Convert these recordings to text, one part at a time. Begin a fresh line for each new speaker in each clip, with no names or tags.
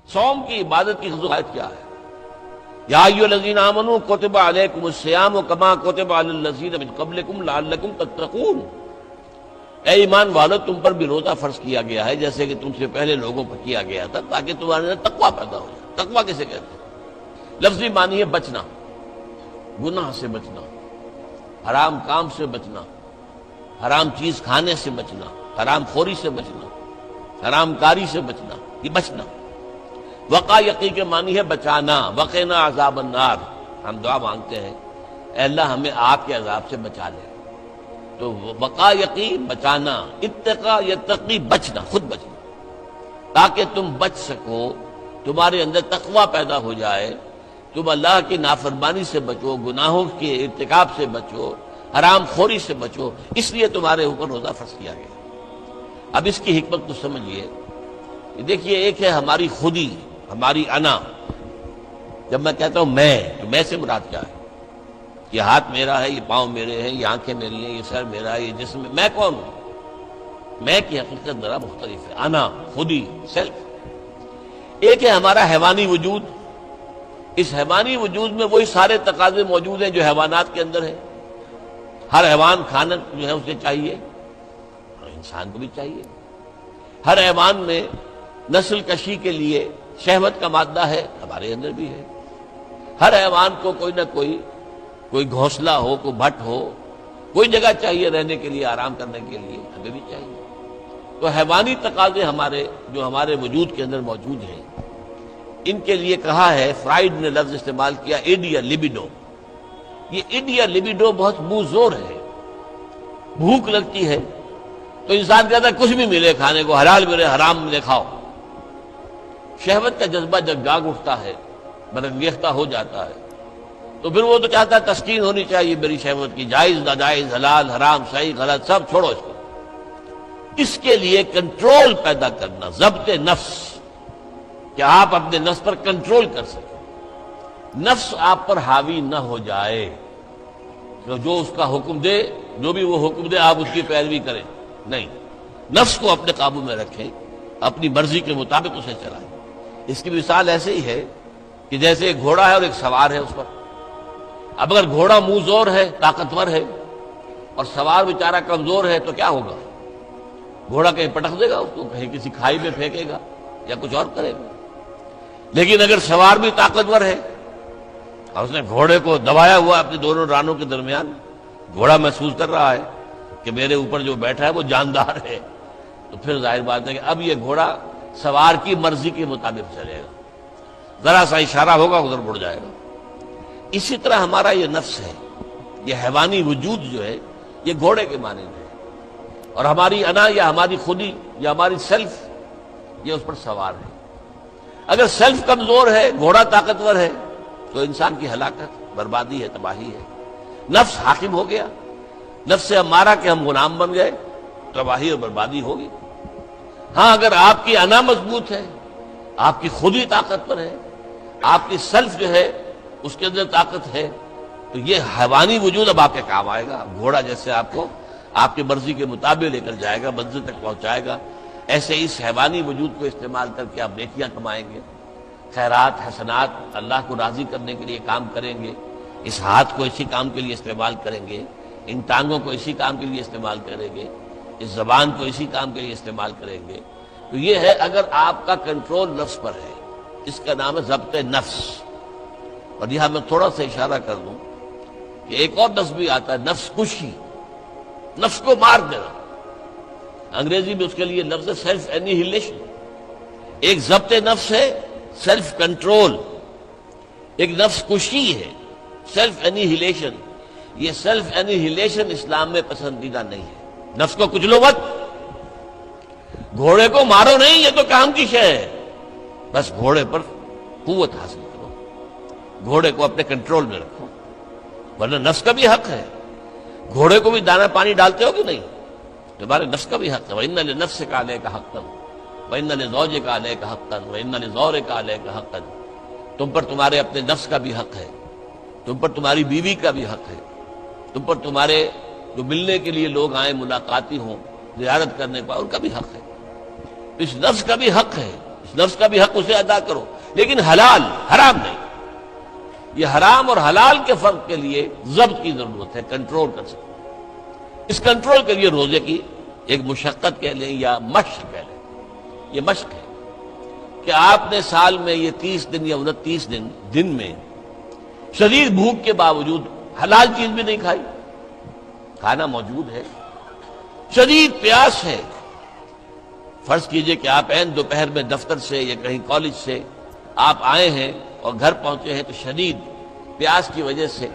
صوم کی عبادت کی خصوصیت کیا ہے؟ یا ایھا الذین آمنوا کتب علیکم الصیام کما کتب علی الذین من قبلکم لعلکم تتقون، اے ایمان والو تم پر بھی روزہ فرض کیا گیا ہے جیسے کہ تم سے پہلے لوگوں پر کیا گیا تھا تاکہ تمہارے اندر تقویٰ پیدا ہو جائے۔ تقویٰ کسے کہتے ہیں؟ لفظی معنی ہے بچنا، گناہ سے بچنا، حرام کام سے بچنا، حرام چیز کھانے سے بچنا، حرام خوری سے بچنا، حرام کاری سے بچنا، یہ بچنا۔ وقا یقی کے معنی ہے بچانا، وقنا عذاب النار، ہم دعا مانگتے ہیں اے اللہ ہمیں آگ کے عذاب سے بچا لے۔ تو وقا یقی بچانا، اتقا یتقی بچنا، خود بچنا، تاکہ تم بچ سکو، تمہارے اندر تقویٰ پیدا ہو جائے، تم اللہ کی نافرمانی سے بچو، گناہوں کے ارتکاب سے بچو، حرام خوری سے بچو، اس لیے تمہارے اوپر روزہ فرض کیا گیا۔ اب اس کی حکمت تو سمجھیے، دیکھیے ایک ہے ہماری خودی، ہماری انا۔ جب میں کہتا ہوں میں، تو میں سے مراد کیا ہے؟ یہ ہاتھ میرا ہے، یہ پاؤں میرے ہیں، یہ آنکھیں میری ہیں، یہ سر میرا ہے، یہ جسم، میں کون ہوں؟ میں کی حقیقت ذرا مختلف ہے، انا، خودی، سیلف۔ ایک ہے ہمارا حیوانی وجود، اس حیوانی وجود میں وہی سارے تقاضے موجود ہیں جو حیوانات کے اندر ہیں۔ ہر حیوان کھانا جو ہے اسے چاہیے، اور انسان کو بھی چاہیے۔ ہر حیوان میں نسل کشی کے لیے شہوت کا مادہ ہے، ہمارے اندر بھی ہے۔ ہر حیوان کو کوئی نہ کوئی گھونسلہ ہو، کوئی بھٹ ہو، کوئی جگہ چاہیے رہنے کے لیے، آرام کرنے کے لیے، ہمیں بھی چاہیے۔ تو حیوانی تقاضے جو ہمارے وجود کے اندر موجود ہیں، ان کے لیے کہا ہے، فرائیڈ نے لفظ استعمال کیا ایڈیا لبیڈو۔ یہ ایڈیا لبیڈو بہت منہ زور ہے۔ بھوک لگتی ہے تو انسان کہتا ہے کچھ بھی ملے کھانے کو، حلال ملے حرام ملے کھاؤ۔ شہوت کا جذبہ جب جاگ اٹھتا ہے، برانگیختہ ہو جاتا ہے، تو پھر وہ تو چاہتا ہے تسکین ہونی چاہیے میری شہوت کی، جائز ناجائز، حلال حرام، صحیح غلط، سب چھوڑو اس کو۔ اس کے لیے کنٹرول پیدا کرنا، ضبط نفس، کہ آپ اپنے نفس پر کنٹرول کر سکیں، نفس آپ پر حاوی نہ ہو جائے، جو اس کا حکم دے، جو بھی وہ حکم دے آپ اس کی پیروی کریں، نہیں، نفس کو اپنے قابو میں رکھیں، اپنی مرضی کے مطابق اسے چلائیں۔ اس کی مثال ایسے ہی ہے کہ جیسے ایک گھوڑا ہے اور ایک سوار ہے اس پر۔ اب اگر گھوڑا منہ زور ہے، طاقتور ہے، اور سوار بیچارہ کمزور ہے تو کیا ہوگا؟ گھوڑا کہیں پٹک دے گا اس کو، کہیں کسی کھائی میں پھینکے گا یا کچھ اور کرے گا۔ لیکن اگر سوار بھی طاقتور ہے اور اس نے گھوڑے کو دبایا ہوا اپنے دونوں رانوں کے درمیان، گھوڑا محسوس کر رہا ہے کہ میرے اوپر جو بیٹھا ہے وہ جاندار ہے، تو پھر ظاہر بات ہے کہ اب یہ گھوڑا سوار کی مرضی کے مطابق چلے گا، ذرا سا اشارہ ہوگا ادھر مڑ جائے گا۔ اسی طرح ہمارا یہ نفس ہے، یہ حیوانی وجود جو ہے، یہ گھوڑے کے مانند ہے، اور ہماری انا یا ہماری خودی یا ہماری سیلف یہ اس پر سوار ہے۔ اگر سیلف کمزور ہے، گھوڑا طاقتور ہے، تو انسان کی ہلاکت، بربادی ہے، تباہی ہے۔ نفس حاکم ہو گیا، نفس سے ہمارا کہ ہم غلام بن گئے، تباہی اور بربادی ہوگی۔ ہاں اگر آپ کی انا مضبوط ہے، آپ کی خودی طاقتور ہے، آپ کی سیلف جو ہے اس کے اندر طاقت ہے، تو یہ حیوانی وجود اب آپ کے کام آئے گا۔ گھوڑا جیسے آپ کو آپ کی مرضی کے مطابق لے کر جائے گا، منزل تک پہنچائے گا، ایسے اس حیوانی وجود کو استعمال کر کے آپ نیکیاں کمائیں گے، خیرات حسنات، اللہ کو راضی کرنے کے لیے کام کریں گے۔ اس ہاتھ کو اسی کام کے لیے استعمال کریں گے، ان ٹانگوں کو اسی کام کے لیے استعمال کریں گے، اس زبان کو اسی کام کے لیے استعمال کریں گے۔ تو یہ ہے اگر آپ کا کنٹرول نفس پر ہے، اس کا نام ہے ضبط نفس۔ اور یہاں میں تھوڑا سا اشارہ کر دوں کہ ایک اور لفظ بھی آتا ہے، نفس کشی، نفس کو مار دینا۔ انگریزی میں اس کے لیے لفظ ہے سیلف اینیہیلیشن۔ ایک ضبط نفس ہے، سیلف کنٹرول، ایک نفس کشی ہے، سیلف اینیہیلیشن۔ یہ سیلف اینیہیلیشن اسلام میں پسندیدہ نہیں ہے۔ نفس کو کچلو مت، گھوڑے کو مارو نہیں، یہ تو کام کی شے ہے، بس گھوڑے پر قوت حاصل کرو، گھوڑے کو اپنے کنٹرول میں رکھو، ورنہ نفس کا بھی حق ہے۔ گھوڑے کو بھی دانا پانی ڈالتے ہو کہ نہیں؟ تمہارے نفس کا بھی حق ہے۔ وَإِنَّ لِنَفْسِكَ عَلَيْكَ حَقًّا وَإِنَّ لِزَوْجِكَ عَلَيْكَ حَقًّا وَإِنَّ لِزَوْرِكَ عَلَيْكَ حَقًّا۔ تم پر تمہارے اپنے نفس کا بھی حق ہے، تم پر تمہاری بیوی کا بھی حق ہے، تم پر تمہارے جو ملنے کے لیے لوگ آئیں، ملاقاتی ہوں، زیارت کرنے پائے، ان کا بھی حق ہے۔ اس نفس کا بھی حق ہے، اس نفس کا بھی حق اسے ادا کرو، لیکن حلال، حرام نہیں۔ یہ حرام اور حلال کے فرق کے لیے ضبط کی ضرورت ہے، کنٹرول کر سکتے۔ اس کنٹرول کے لیے روزے کی ایک مشقت کہہ لیں یا مشق کہہ لیں، یہ مشق ہے کہ آپ نے سال میں یہ 30 دن یا 29 دن میں شدید بھوک کے باوجود حلال چیز بھی نہیں کھائی، کھانا موجود ہے، شدید پیاس ہے۔ فرض کیجئے کہ آپ عین دوپہر میں دفتر سے یا کہیں کالج سے آپ آئے ہیں اور گھر پہنچے ہیں تو شدید پیاس کی وجہ سے،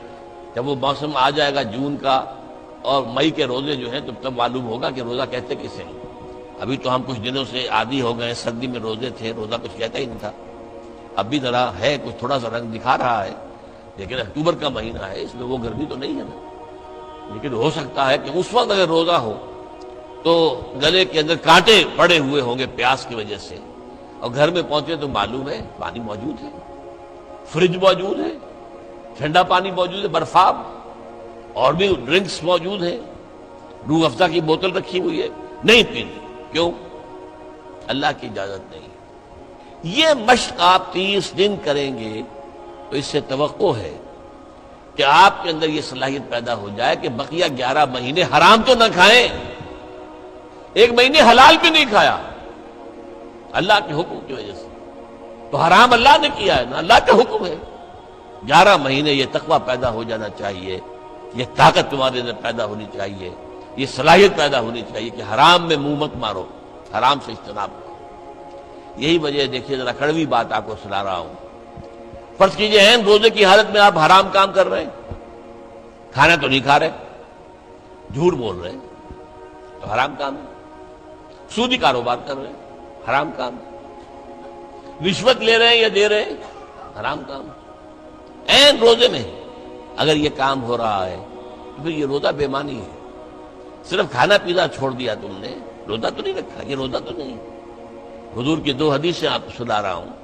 جب وہ موسم آ جائے گا جون کا اور مئی کے روزے جو ہیں تو تب معلوم ہوگا کہ روزہ کہتے کسے ہیں۔ ابھی تو ہم کچھ دنوں سے عادی ہو گئے، سردی میں روزے تھے، روزہ کچھ کہتا ہی نہیں تھا، اب بھی ذرا ہے، کچھ تھوڑا سا رنگ دکھا رہا ہے، لیکن اکتوبر کا مہینہ ہے، اس میں وہ گرمی تو نہیں ہے نا۔ لیکن ہو سکتا ہے کہ اس وقت اگر روزہ ہو تو گلے کے اندر کانٹے پڑے ہوئے ہوں گے پیاس کی وجہ سے، اور گھر میں پہنچے تو معلوم ہے پانی موجود ہے، فریج موجود ہے، ٹھنڈا پانی موجود ہے، برفاب اور بھی ڈرنکس موجود ہیں، روح افزا کی بوتل رکھی ہوئی ہے، نہیں پینی۔ کیوں؟ اللہ کی اجازت نہیں۔ یہ مشق آپ 30 دن کریں گے تو اس سے توقع ہے کہ آپ کے اندر یہ صلاحیت پیدا ہو جائے کہ بقیہ 11 مہینے حرام تو نہ کھائیں، ایک مہینے حلال بھی نہیں کھایا اللہ کے حکم کی وجہ سے، تو حرام اللہ نے کیا ہے نا، اللہ کا حکم ہے۔ 11 مہینے یہ تقویٰ پیدا ہو جانا چاہیے، یہ طاقت تمہارے اندر پیدا ہونی چاہیے، یہ صلاحیت پیدا ہونی چاہیے کہ حرام میں منہ مت مارو، حرام سے اجتناب کرو۔ یہی وجہ دیکھیے، ذرا کڑوی بات آپ کو سنا رہا ہوں۔ فرض کیجئے ہیں روزے کی حالت میں آپ حرام کام کر رہے ہیں، کھانا تو نہیں کھا رہے، جھوٹ بول رہے ہیں تو حرام کام ہے، سودی کاروبار کر رہے ہیں، حرام کام ہے، رشوت لے رہے ہیں یا دے رہے ہیں، حرام کام ہے۔ عین روزے میں اگر یہ کام ہو رہا ہے تو پھر یہ روزہ بے معنی ہے۔ صرف کھانا پینا چھوڑ دیا تم نے، روزہ تو نہیں رکھا، یہ روزہ تو نہیں۔ حضور کی 2 حدیثیں آپ کو سنا رہا ہوں۔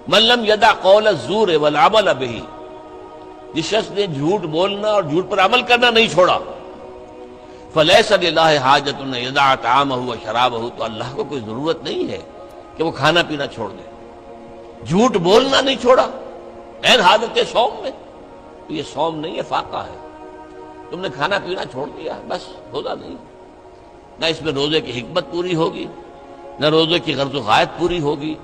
من لم یدع قول الزور والعمل بہ، جس شخص نے جھوٹ بولنا اور جھوٹ پر عمل کرنا نہیں چھوڑا، فلیس للہ حاجۃ ان یدع طعامہ وشرابہ، تو اللہ کو کوئی ضرورت نہیں ہے کہ وہ کھانا پینا چھوڑ دے۔ جھوٹ بولنا نہیں چھوڑا عین حالت صوم میں، تو یہ صوم نہیں ہے، فاقہ ہے۔ تم نے کھانا پینا چھوڑ دیا، بس روزہ نہیں۔ نہ اس میں روزے کی حکمت پوری ہوگی، نہ روزے کی غرض و غایت پوری ہوگی،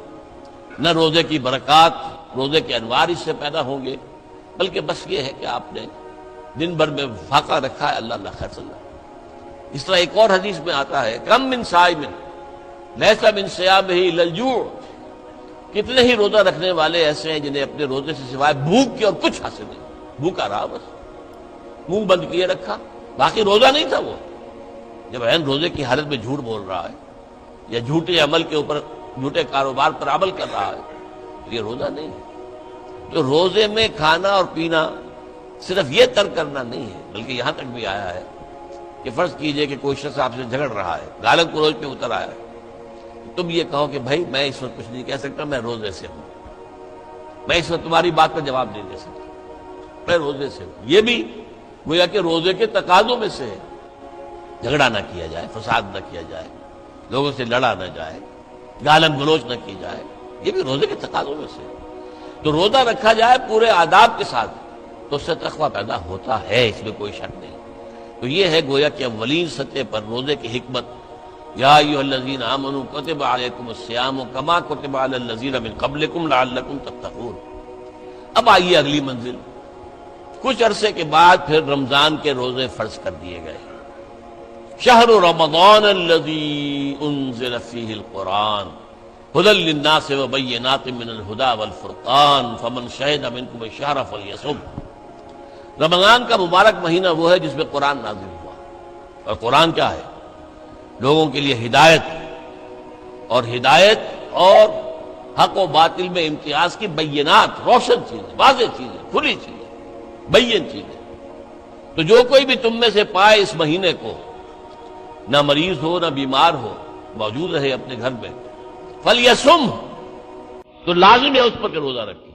نہ روزے کی برکات، روزے کے انوار اس سے پیدا ہوں گے، بلکہ بس یہ ہے کہ آپ نے دن بھر میں فاقہ رکھا ہے، اللہ اللہ خیر صلی اللہ۔ اس طرح ایک اور حدیث میں آتا ہے، کم من صائم لیس من صیامہ الا الجوع، کتنے ہی روزہ رکھنے والے ایسے ہیں جنہیں اپنے روزے سے سوائے بھوک کے اور کچھ حاصل نہیں، بھوکا رہا بس، منہ بند کیے رکھا، باقی روزہ نہیں تھا وہ۔ جب عین روزے کی حالت میں جھوٹ بول رہا ہے یا جھوٹے عمل کے اوپر، جھوٹے کاروبار پر عمل کر رہا ہے، یہ روزہ نہیں ہے۔ تو روزے میں کھانا اور پینا صرف یہ ترک کرنا نہیں ہے، بلکہ یہاں تک بھی آیا ہے کہ فرض کیجئے کہ کوئی شخص آپ سے جھگڑ رہا ہے، گالن کو روز پہ اتر آیا ہے، تم یہ کہو کہ بھائی میں اس وقت کچھ نہیں کہہ سکتا، میں روزے سے ہوں، میں اس وقت تمہاری بات کا جواب نہیں دے سکتا، میں روزے سے ہوں۔ یہ بھی گویا کہ روزے کے تقاضوں میں سے ہے، جھگڑا نہ کیا جائے، فساد نہ کیا جائے، لوگوں سے لڑا نہ جائے، گالن گلوچ نہ کی جائے، یہ بھی روزے کے تقاضوں میں سے ہے۔ تو روزہ رکھا جائے پورے آداب کے ساتھ تو اس سے تقویٰ پیدا ہوتا ہے، اس میں کوئی شک نہیں۔ تو یہ ہے گویا کہ اولین سطح پر روزے کی حکمت، یا ایھا الذین آمنوا کتب علیکم الصیام کما کتب علی الذین من قبلکم لعلکم تتقون۔ اب آئیے اگلی منزل، کچھ عرصے کے بعد پھر رمضان کے روزے فرض کر دیے گئے۔ شہر رمضان الذی انزل فیہ القرآن ھدی للناس وبینات من الھدی والفرقان فمن شہد منکم الشہر فلیصم۔ رمضان کا مبارک مہینہ وہ ہے جس میں قرآن نازل ہوا، اور قرآن کیا ہے؟ لوگوں کے لیے ہدایت اور حق و باطل میں امتیاز کی بینات، روشن چیزیں، واضح چیزیں، کھلی چیزیں، بین چیزیں۔ تو جو کوئی بھی تم میں سے پائے اس مہینے کو، نہ مریض ہو نہ بیمار ہو، موجود رہے اپنے گھر میں، فلیصم، تو لازم ہے اس پر کہ روزہ رکھے۔